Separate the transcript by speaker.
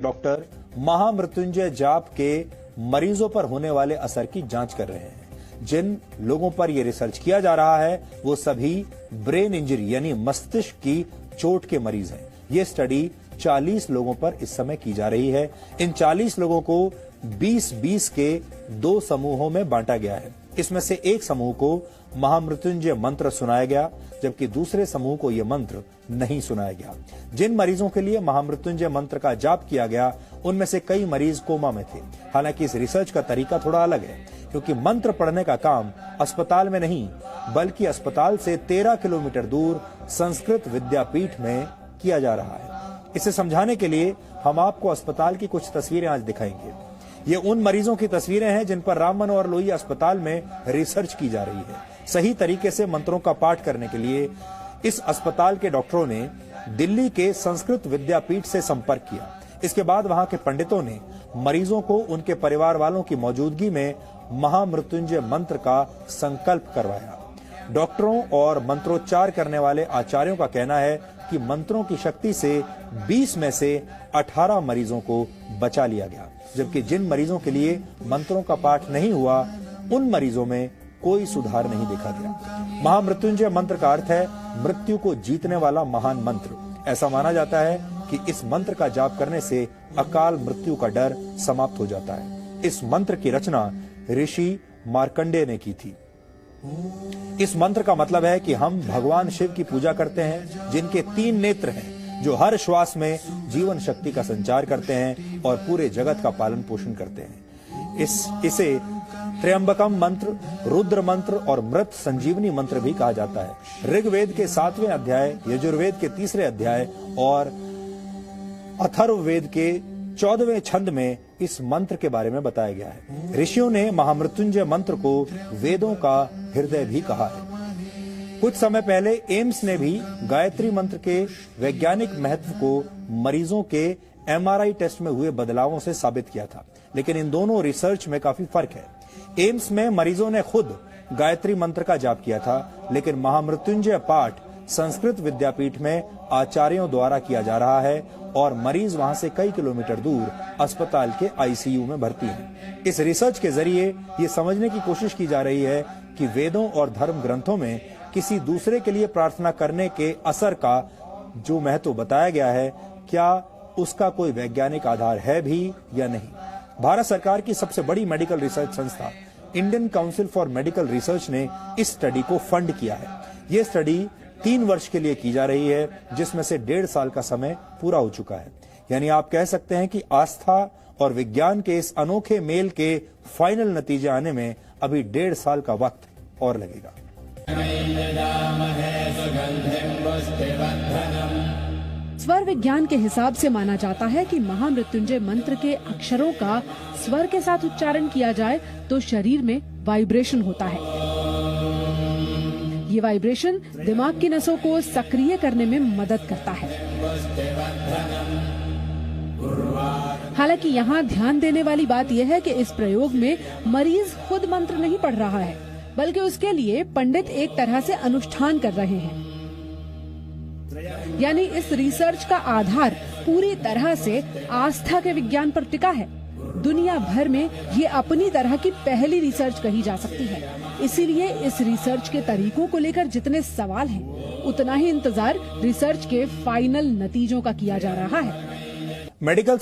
Speaker 1: Doctor महामृत्युंजय जाप के मरीजों पर होने वाले असर की जांच कर रहे हैं। जिन लोगों पर यह रिसर्च किया जा रहा है वो सभी ब्रेन इंजरी यानी मस्तिष्क की चोट के मरीज हैं। ये स्टडी 40 लोगों पर इस समय की जा रही है। इन 40 लोगों को 20-20 के 2 समूहों में बांटा गया है। इसमें से एक समूह को महामृत्युंजय मंत्र सुनाया गया, जबकि दूसरे समूह को यह मंत्र नहीं सुनाया गया। जिन मरीजों के लिए महामृत्युंजय मंत्र का जाप किया गया, उनमें से कई मरीज कोमा में थे। हालांकि इस रिसर्च का तरीका थोड़ा अलग है, क्योंकि मंत्र पढ़ने का काम अस्पताल में नहीं, बल्कि अस्पताल से 13 किलोमीटर दूर संस्कृत विद्यापीठ में किया जा रहा है। इसे समझाने के लिए हम आपको अस्पताल की कुछ तस्वीरें आज दिखाएंगे। ये उन मरीजों की तस्वीरें हैं जिन पर राम मनोहर लोहिया अस्पताल में रिसर्च की जा रही है। सही तरीके से मंत्रों का पाठ करने के लिए इस अस्पताल के डॉक्टरों ने दिल्ली के संस्कृत विद्यापीठ से संपर्क किया। इसके बाद वहां के पंडितों ने मरीजों को उनके परिवार वालों की मौजूदगी में महामृत्युंजय मंत्र का संकल्प करवाया। डॉक्टरों और मंत्रोच्चार करने वाले आचार्यों का कहना है कि मंत्रों की शक्ति से 20 में से 18 मरीजों को बचा लिया गया, जबकि जिन मरीजों के लिए मंत्रों का पाठ नहीं हुआ, उन मरीजों में कोई सुधार नहीं देखा गया। महामृत्युंजय मंत्र का अर्थ है मृत्यु को जीतने वाला महान मंत्र। ऐसा माना जाता है कि इस मंत्र का जाप करने से अकाल मृत्यु का डर समाप्त हो जाता है। इस मंत्र की रचना ऋषि मार्कंडेय ने की थी। इस मंत्र का मतलब है कि हम भगवान शिव की पूजा करते हैं, जिनके 3 नेत्र हैं, जो हर श्वास में जीवन शक्ति का संचार करते हैं और पूरे जगत का पालन पोषण करते हैं। इसे त्र्यंबकम मंत्र, रुद्र मंत्र और मृत संजीवनी मंत्र भी कहा जाता है। ऋग्वेद के 7वें अध्याय, यजुर्वेद के 3रे अध्याय और अथर्ववेद के 14वें छंद में इस मंत्र के बारे में बताया गया है। ऋषियों ने महामृत्युंजय मंत्र को वेदों का हृदय भी कहा है। कुछ समय पहले एम्स ने भी गायत्री मंत्र के वैज्ञानिक महत्व को मरीजों के MRI टेस्ट में हुए बदलावों से साबित किया था, लेकिन इन दोनों रिसर्च में काफी फर्क है। एम्स में मरीजों ने खुद गायत्री मंत्र का जाप किया था, लेकिन महामृत्युंजय पाठ संस्कृत विद्यापीठ में आचार्यों द्वारा किया जा रहा है और मरीज वहां से कई किलोमीटर दूर अस्पताल के ICU में भर्ती हैं। इस रिसर्च के जरिए ये समझने की कोशिश की जा रही है कि वेदों और धर्म ग्रंथों में किसी दूसरे के लिए प्रार्थना करने के असर का जो महत्व बताया गया है, क्या उसका कोई वैज्ञानिक आधार है भी या नहीं। भारत सरकार की सबसे बड़ी मेडिकल रिसर्च संस्था Indian council for medical research ने इस स्टडी को फंड किया है। ये स्टडी 3 वर्ष के लिए की जा रही है, जिसमें से 1.5 साल का समय पूरा हो चुका है। यानी आप कह सकते हैं कि आस्था और विज्ञान के इस अनोखे मेल के फाइनल नतीजे आने में अभी 1.5 साल का वक्त और लगेगा।
Speaker 2: स्वर विज्ञान के हिसाब से माना जाता है कि महामृत्युंजय मंत्र के अक्षरों का स्वर के साथ उच्चारण किया जाए तो शरीर में वाइब्रेशन होता है। ये वाइब्रेशन दिमाग की नसों को सक्रिय करने में मदद करता है। हालांकि यहाँ ध्यान देने वाली बात यह है कि इस प्रयोग में मरीज खुद मंत्र नहीं पढ़ रहा है, बल्कि उसके लिए पंडित एक तरह से अनुष्ठान कर रहे हैं। यानी इस रिसर्च का आधार पूरी तरह से आस्था के विज्ञान पर टिका है। दुनिया भर में ये अपनी तरह की पहली रिसर्च कही जा सकती है। इसीलिए इस रिसर्च के तरीकों को लेकर जितने सवाल हैं, उतना ही इंतजार रिसर्च के फाइनल नतीजों का किया जा रहा है।
Speaker 1: मेडिकल